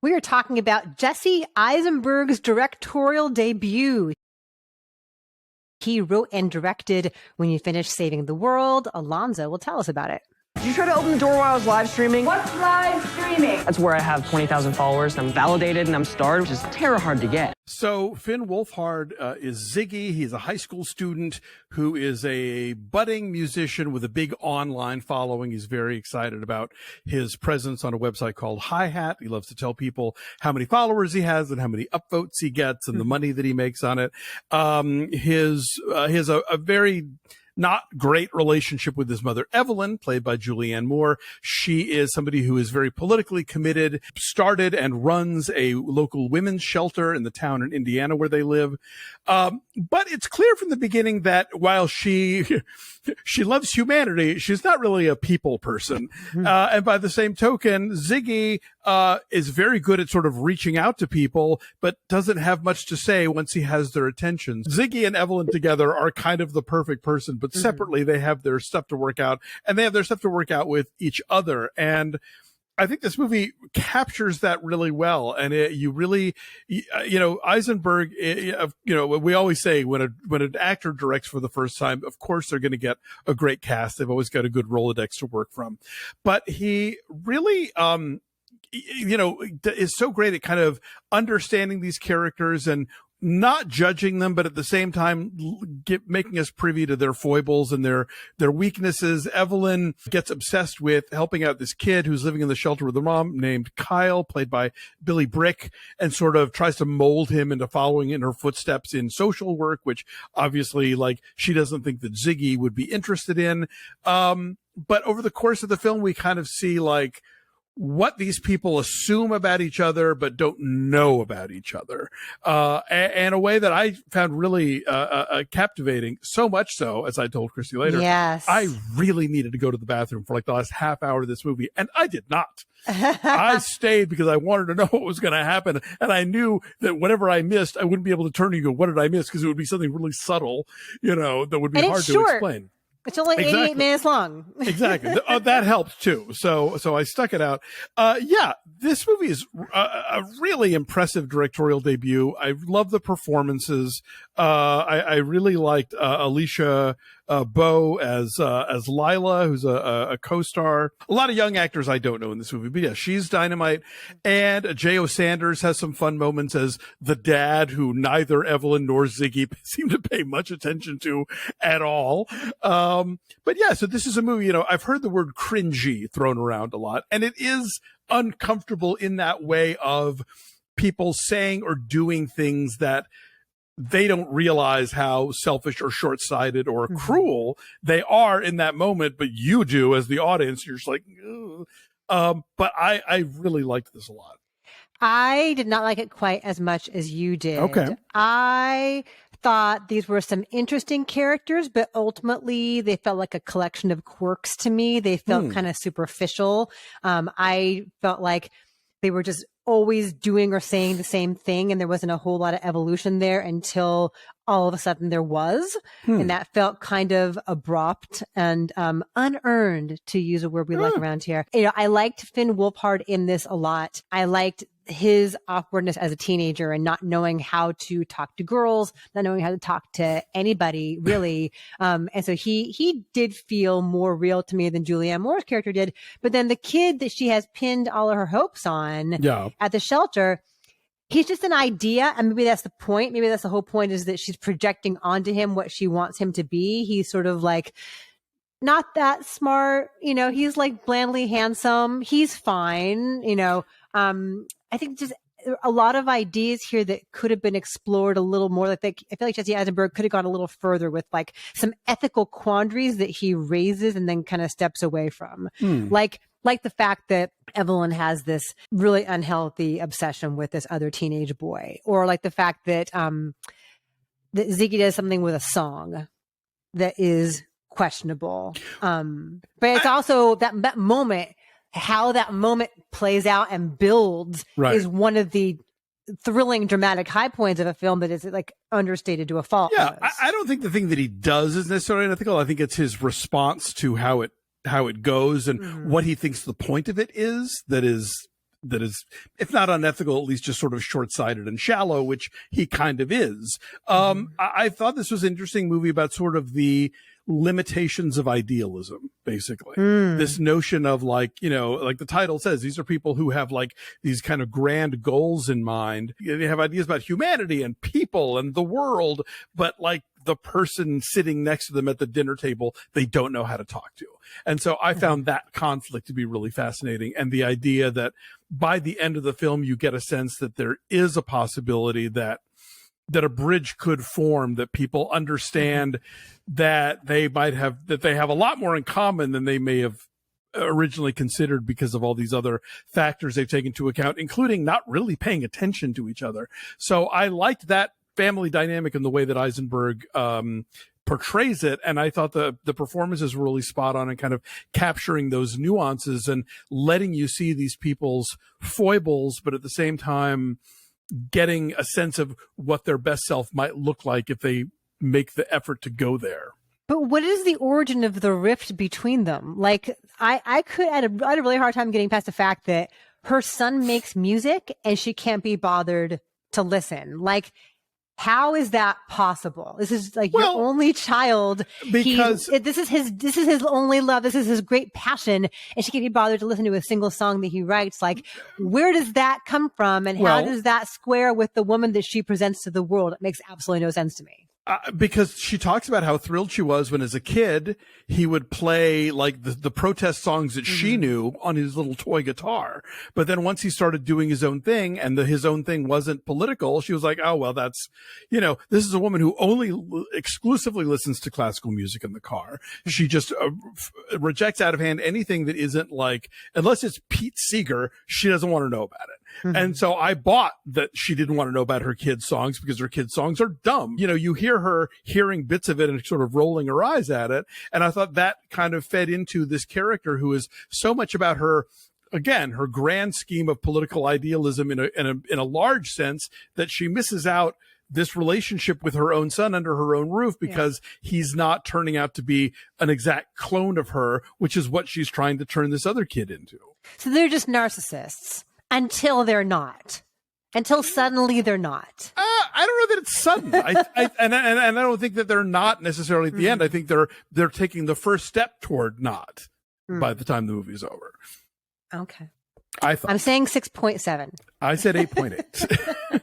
We are talking about Jesse Eisenberg's directorial debut. He wrote and directed When You Finish Saving the World. Alonzo will tell us about it. Did you try to open the door while I was live streaming? What's live streaming? That's where I have 20,000 followers, and I'm validated, and I'm starred, which is terror hard to get. So Finn Wolfhard is Ziggy. He's a high school student who is a budding musician with a big online following. He's very excited about his presence on a website called Hi-Hat. He loves to tell people how many followers he has and how many upvotes he gets and the money that he makes on it. He has a very not great relationship with his mother, Evelyn, played by Julianne Moore. She is somebody who is very politically committed, started and runs a local women's shelter in the town in Indiana where they live. But it's clear from the beginning that while she loves humanity, she's not really a people person. And by the same token, Ziggy is very good at sort of reaching out to people, but doesn't have much to say once he has their attention. Ziggy and Evelyn together are kind of the perfect person, but separately they have their stuff to work out, and they have their stuff to work out with each other. And I think this movie captures that really well. And Eisenberg, we always say when an actor directs for the first time, of course they're going to get a great cast. They've always got a good Rolodex to work from. But he really, is so great at kind of understanding these characters and not judging them, but at the same time making us privy to their foibles and their weaknesses. Evelyn gets obsessed with helping out this kid who's living in the shelter with a mom named Kyle, played by Bryk, and sort of tries to mold him into following in her footsteps in social work, which obviously, she doesn't think that Ziggy would be interested in. But over the course of the film, we kind of see what these people assume about each other, but don't know about each other, and a way that I found really captivating. So much so, as I told Christy later, yes, I really needed to go to the bathroom for the last half hour of this movie, and I did not. I stayed because I wanted to know what was going to happen, and I knew that whatever I missed, I wouldn't be able to turn and go, "What did I miss?" Because it would be something really subtle, that would be hard to explain. It's only 88 minutes long. Exactly. That helped too. So I stuck it out. This movie is a really impressive directorial debut. I love the performances. I really liked Alisha Bowe as Lila, who's a co-star. A lot of young actors I don't know in this movie, but yeah, she's dynamite. And J.O. Sanders has some fun moments as the dad who neither Evelyn nor Ziggy seem to pay much attention to at all. But yeah, so this is a movie, I've heard the word cringy thrown around a lot, and it is uncomfortable in that way of people saying or doing things that they don't realize how selfish or short-sighted or cruel they are in that moment, but you do as the audience. You're just like, but I really liked this a lot. I did not like it quite as much as you did. Okay. I thought these were some interesting characters, but ultimately they felt like a collection of quirks to me. They felt kind of superficial. I felt like they were just always doing or saying the same thing, and there wasn't a whole lot of evolution there until all of a sudden there was. And that felt kind of abrupt and unearned, to use a word we like around here. I liked Finn Wolfhard in this a lot. I liked his awkwardness as a teenager and not knowing how to talk to girls, not knowing how to talk to anybody really. And so he did feel more real to me than Julianne Moore's character did. But then the kid that she has pinned all of her hopes on at the shelter, he's just an idea. And maybe that's the point. Maybe that's the whole point, is that she's projecting onto him what she wants him to be. He's sort of not that smart, he's blandly handsome. He's fine, I think just a lot of ideas here that could have been explored a little more. I feel like Jesse Eisenberg could have gone a little further with some ethical quandaries that he raises and then kind of steps away from. Like the fact that Evelyn has this really unhealthy obsession with this other teenage boy, or the fact that, that Ziggy does something with a song that is questionable. But it's also that moment, how that moment plays out and builds is one of the thrilling, dramatic high points of a film that is understated to a fault. Yeah, I don't think the thing that he does is necessarily unethical. I think it's his response to how it goes and what he thinks the point of it is that is that is, if not unethical, at least just sort of short-sighted and shallow, which he kind of is. I thought this was an interesting movie about sort of the limitations of idealism, basically. This notion of like, you know, like the title says, these are people who have like these kind of grand goals in mind. They have ideas about humanity and people and the world, but like the person sitting next to them at the dinner table, they don't know how to talk to. And so I found that conflict to be really fascinating. And the idea that by the end of the film, you get a sense that there is a possibility that a bridge could form, that people understand that they have a lot more in common than they may have originally considered because of all these other factors they've taken into account, including not really paying attention to each other. So I liked that family dynamic in the way that Eisenberg portrays it. And I thought the performances were really spot on and kind of capturing those nuances and letting you see these people's foibles, but at the same time, getting a sense of what their best self might look like if they make the effort to go there. But what is the origin of the rift between them? Like, I had a really hard time getting past the fact that her son makes music and she can't be bothered to listen. Like, how is that possible? This is like your only child. Because this is his only love. This is his great passion. And she can't be bothered to listen to a single song that he writes. Like, where does that come from? And how does that square with the woman that she presents to the world? It makes absolutely no sense to me. Because she talks about how thrilled she was when as a kid, he would play like the protest songs that she knew on his little toy guitar. But then once he started doing his own thing and his own thing wasn't political, she was like, oh, well, that's, you know, this is a woman who only exclusively listens to classical music in the car. She just rejects out of hand anything that isn't like, unless it's Pete Seeger, she doesn't want to know about it. And so I bought that she didn't want to know about her kids' songs because her kids' songs are dumb. You know, you hear her hearing bits of it and sort of rolling her eyes at it. And I thought that kind of fed into this character who is so much about her, again, her grand scheme of political idealism in a large sense, that she misses out this relationship with her own son under her own roof because he's not turning out to be an exact clone of her, which is what she's trying to turn this other kid into. So they're just narcissists until they're not. Until suddenly they're not. I don't know that it's sudden. And I don't think that they're not necessarily at the end. I think they're taking the first step toward not by the time the movie's over. Okay. I'm saying 6.7. I said 8.8.